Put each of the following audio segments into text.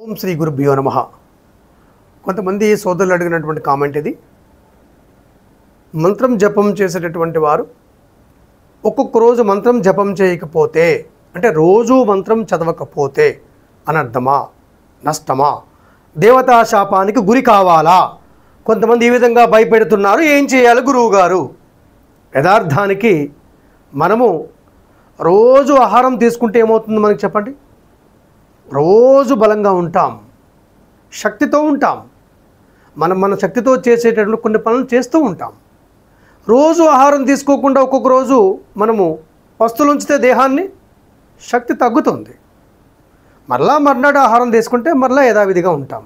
ఓం శ్రీ గురుభ్యో నమః. కొంతమంది సోదరులు అడిగినటువంటి కామెంట్ ఇది. మంత్రం జపం చేసేటటువంటి వారు ఒక్కొక్క రోజు మంత్రం జపం చేయకపోతే, అంటే రోజు మంత్రం చదవకపోతే అనర్థమా, నష్టమా, దేవతా శాపానికి గురి కావాలా? కొంతమంది ఈ విధంగా భయపెడుతున్నారు. ఏం చేయాలి గురువు గారు? యథార్థానికి మనము రోజు ఆహారం తీసుకుంటే ఏమవుతుంది మనకి చెప్పండి? రోజు బలంగా ఉంటాం, శక్తితో ఉంటాం. మన శక్తితో చేసేటటువంటి కొన్ని పనులు చేస్తూ ఉంటాం. రోజు ఆహారం తీసుకోకుండా ఒక్కొక్క రోజు మనము పస్తులు ఉంచితే దేహాన్ని శక్తి తగ్గుతుంది. మరలా మర్నాడు ఆహారం తీసుకుంటే మరలా యథావిధిగా ఉంటాం.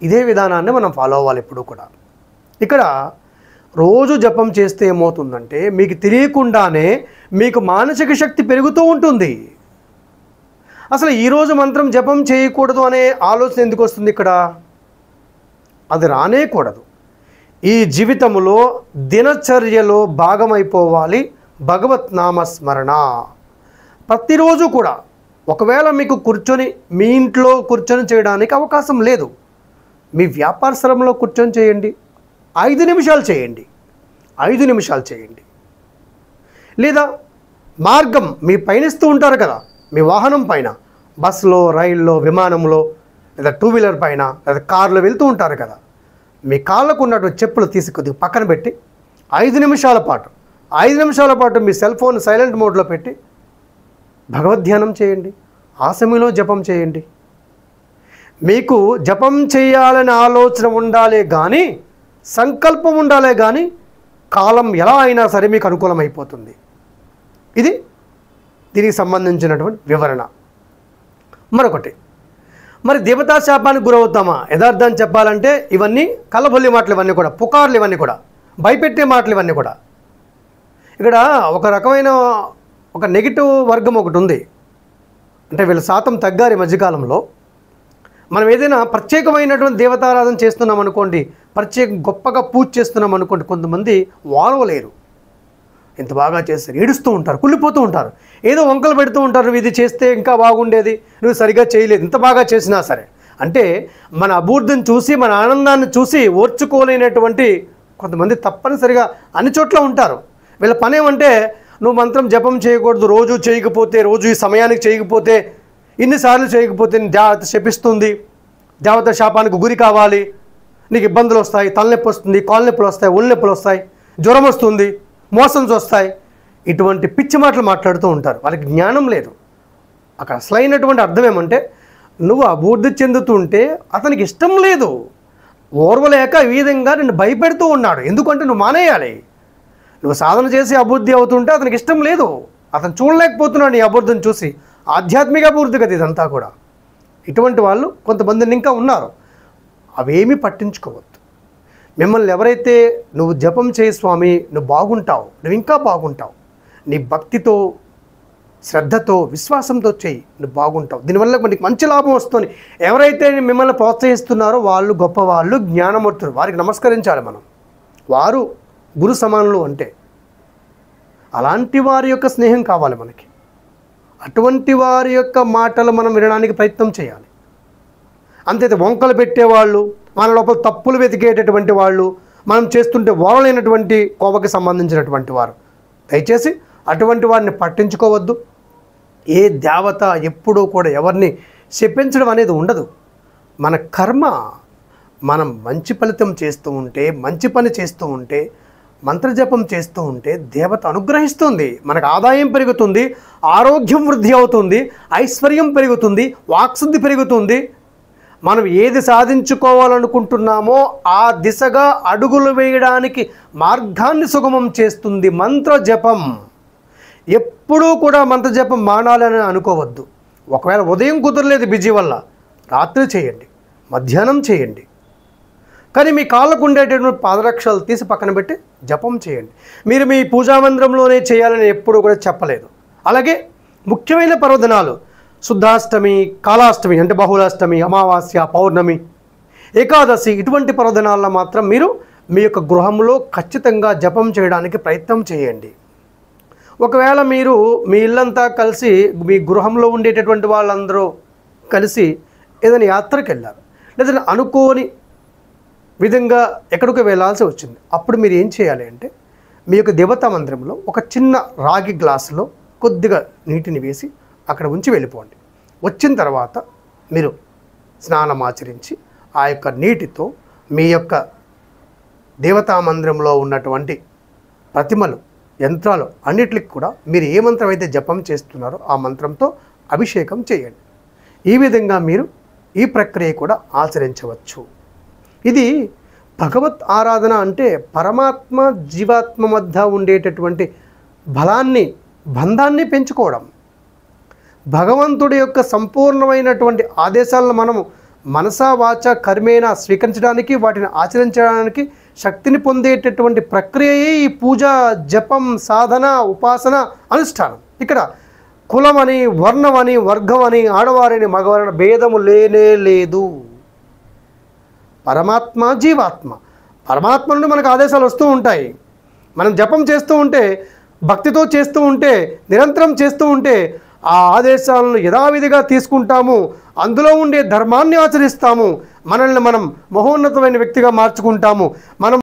ఇదే విధానాన్ని మనం ఫాలో అవ్వాలి ఎప్పుడూ కూడా. ఇక్కడ రోజు జపం చేస్తే ఏమవుతుందంటే మీకు తెలియకుండానే మీకు మానసిక శక్తి పెరుగుతూ ఉంటుంది. అసలు ఈరోజు మంత్రం జపం చేయకూడదు అనే ఆలోచన ఎందుకు వస్తుంది ఇక్కడ? అది రానేకూడదు. ఈ జీవితంలో దినచర్యలో భాగమైపోవాలి భగవత్ నామస్మరణ. ప్రతిరోజు కూడా ఒకవేళ మీకు కూర్చొని మీ ఇంట్లో కూర్చొని చేయడానికి అవకాశం లేదు, మీ వ్యాపార స్థలంలో కూర్చొని చేయండి. 5 నిమిషాలు చేయండి, 5 నిమిషాలు చేయండి. లేదా మార్గం మీ పయనిస్తూ ఉంటారు కదా, మీ వాహనం పైన, బస్సులో, రైల్లో, విమానంలో, లేదా 2 వీలర్ పైన, లేదా కారులో వెళ్తూ ఉంటారు కదా, మీ కాళ్ళకు ఉన్నటువంటి చెప్పులు తీసి కొద్దిగా పక్కన పెట్టి 5 నిమిషాల పాటు మీ సెల్ ఫోన్ సైలెంట్ మోడ్లో పెట్టి భగవద్ధ్యానం చేయండి. ఆ సమయంలో జపం చేయండి. మీకు జపం చేయాలనే ఆలోచన ఉండాలే కానీ, సంకల్పం ఉండాలే కానీ, కాలం ఎలా అయినా సరే మీకు అనుకూలమైపోతుంది. ఇది దీనికి సంబంధించినటువంటి వివరణ. మరొకటి, మరి దేవతా శాపానికి గురవుతామా? యథార్థాన్ని చెప్పాలంటే ఇవన్నీ కల్లబొల్లి మాటలు, ఇవన్నీ కూడా పుకార్లు, ఇవన్నీ కూడా భయపెట్టే మాటలు, ఇవన్నీ కూడా. ఇక్కడ ఒక రకమైన ఒక నెగిటివ్ వర్గం ఒకటి ఉంది. అంటే వీళ్ళ శాతం తగ్గారు ఈ మధ్యకాలంలో. మనం ఏదైనా ప్రత్యేకమైనటువంటి దేవతారాధన చేస్తున్నాం అనుకోండి, గొప్పగా పూజ చేస్తున్నాం అనుకోండి, కొంతమంది వారవలేరు. ఎంత బాగా చేస్తారు, ఏడుస్తూ ఉంటారు, కుళ్ళిపోతూ ఉంటారు, ఏదో వంకలు పెడుతూ ఉంటారు. నువ్వు ఇది చేస్తే ఇంకా బాగుండేది, నువ్వు సరిగా చేయలేదు, ఇంత బాగా చేసినా సరే. అంటే మన అభివృద్ధిని చూసి, మన ఆనందాన్ని చూసి ఓర్చుకోలేనటువంటి కొంతమంది తప్పనిసరిగా అన్ని చోట్ల ఉంటారు. వీళ్ళ పని ఏమంటే, నువ్వు మంత్రం జపం చేయకూడదు, రోజు చేయకపోతే, రోజు ఈ సమయానికి చేయకపోతే, ఇన్నిసార్లు చేయకపోతే దేవత శపిస్తుంది, దేవత శాపానికి గురి కావాలి, నీకు ఇబ్బందులు వస్తాయి, తలనొప్పి వస్తుంది, కాళ్ళ నొప్పులు వస్తాయి, ఒళ్ళు నొప్పులు వస్తాయి, జ్వరం వస్తుంది, మోషన్స్ వస్తాయి, ఇటువంటి పిచ్చి మాటలు మాట్లాడుతూ ఉంటారు. వాళ్ళకి జ్ఞానం లేదు. అక్కడ అసలైనటువంటి అర్థం ఏమంటే, నువ్వు అభివృద్ధి చెందుతుంటే అతనికి ఇష్టం లేదు, ఓర్వలేక ఈ విధంగా నిన్ను భయపెడుతూ ఉన్నాడు. ఎందుకంటే నువ్వు మానేయాలి. నువ్వు సాధన చేసి అభివృద్ధి అవుతుంటే అతనికి ఇష్టం లేదు, అతను చూడలేకపోతున్నాడు నీ అభివృద్ధిని చూసి. ఆధ్యాత్మిక అభివృద్ధి కదా ఇదంతా కూడా. ఇటువంటి వాళ్ళు కొంతమందిని ఇంకా ఉన్నారు. అవేమీ పట్టించుకోవద్దు. మిమ్మల్ని ఎవరైతే నువ్వు జపం చేయి స్వామి, నువ్వు బాగుంటావు, నువ్వు ఇంకా బాగుంటావు, నీ భక్తితో, శ్రద్ధతో, విశ్వాసంతో చేయి, నువ్వు బాగుంటావు, దీనివల్ల మనకి మంచి లాభం వస్తుంది, ఎవరైతే మిమ్మల్ని ప్రోత్సహిస్తున్నారో వాళ్ళు గొప్పవాళ్ళు, జ్ఞానమూర్తులు, వారికి నమస్కరించాలి మనం. వారు గురు సమానులు. అంటే అలాంటి వారి యొక్క స్నేహం కావాలి మనకి. అటువంటి వారి యొక్క మాటలు మనం వినడానికి ప్రయత్నం చేయాలి. అంతైతే వంకలు పెట్టేవాళ్ళు, మన లోపల తప్పులు వెతికేటటువంటి వాళ్ళు, మనం చేస్తుంటే ఓరలేనటువంటి కోవకి సంబంధించినటువంటి వారు, దయచేసి అటువంటి వారిని పట్టించుకోవద్దు. ఏ దేవత ఎప్పుడూ కూడా ఎవరిని శపించడం అనేది ఉండదు. మన కర్మ, మనం మంచి ఫలితం చేస్తూ ఉంటే, మంచి పని చేస్తూ ఉంటే, మంత్రజపం చేస్తూ ఉంటే దేవత అనుగ్రహిస్తుంది, మనకు ఆదాయం పెరుగుతుంది, ఆరోగ్యం వృద్ధి అవుతుంది, ఐశ్వర్యం పెరుగుతుంది, వాక్శుద్ధి పెరుగుతుంది. మనం ఏది సాధించుకోవాలనుకుంటున్నామో ఆ దిశగా అడుగులు వేయడానికి మార్గాన్ని సుగమం చేస్తుంది మంత్రజపం. ఎప్పుడూ కూడా మంత్రజపం మానాలని అనుకోవద్దు. ఒకవేళ ఉదయం కుదరలేదు బిజీ వల్ల, రాత్రి చేయండి, మధ్యాహ్నం చేయండి. కానీ మీ కాళ్ళకు ఉండేటటువంటి పాదరక్షలు తీసి పక్కన పెట్టి జపం చేయండి. మీరు మీ పూజా మందిరంలోనే చేయాలని ఎప్పుడూ కూడా చెప్పలేదు. అలాగే ముఖ్యమైన పర్వదినాలు, శుద్ధాష్టమి, కాళాష్టమి అంటే బహుళాష్టమి, అమావాస్య, పౌర్ణమి, ఏకాదశి, ఇటువంటి పర్వదినాల్లో మాత్రం మీరు మీ యొక్క గృహంలో ఖచ్చితంగా జపం చేయడానికి ప్రయత్నం చేయండి. ఒకవేళ మీరు మీ ఇల్లంతా కలిసి మీ గృహంలో ఉండేటటువంటి వాళ్ళందరూ కలిసి ఏదైనా యాత్రకు వెళ్ళారు, లేదంటే అనుకోని విధంగా ఎక్కడికో వెళ్ళాల్సి వచ్చింది. అప్పుడు మీరు ఏం చేయాలి అంటే మీ యొక్క దేవతా మందిరంలో ఒక చిన్న రాగి గ్లాసులో కొద్దిగా నీటిని వేసి అక్కడ ఉంచి వెళ్ళిపోండి. వచ్చిన తర్వాత మీరు స్నానం ఆచరించి ఆ యొక్క నీటితో మీ యొక్క దేవతా మందిరంలో ఉన్నటువంటి ప్రతిమలు, యంత్రాలు అన్నిటికి కూడా మీరు ఏ మంత్రం అయితే జపం చేస్తున్నారో ఆ మంత్రంతో అభిషేకం చేయండి. ఈ విధంగా మీరు ఈ ప్రక్రియ కూడా ఆచరించవచ్చు. ఇది భగవత్ ఆరాధన అంటే పరమాత్మ జీవాత్మ మధ్య ఉండేటటువంటి బంధాన్ని పెంచుకోవడం. భగవంతుడి యొక్క సంపూర్ణమైనటువంటి ఆదేశాలను మనము మనసా వాచ కర్మేణ స్వీకరించడానికి, వాటిని ఆచరించడానికి శక్తిని పొందేటటువంటి ప్రక్రియయే ఈ పూజ, జపం, సాధన, ఉపాసన, అనుష్ఠానం. ఇక్కడ కులమని, వర్ణమని, వర్గమని, ఆడవారిని, మగవారిని భేదము లేనే లేదు. పరమాత్మ జీవాత్మ, పరమాత్మ నుండి మనకు ఆదేశాలు వస్తూ ఉంటాయి. మనం జపం చేస్తూ ఉంటే, భక్తితో చేస్తూ ఉంటే, నిరంతరం చేస్తూ ఉంటే ఆ ఆదేశాలను యథావిధిగా తీసుకుంటాము, అందులో ఉండే ధర్మాన్ని ఆచరిస్తాము, మనల్ని మనం మహోన్నతమైన వ్యక్తిగా మార్చుకుంటాము. మనం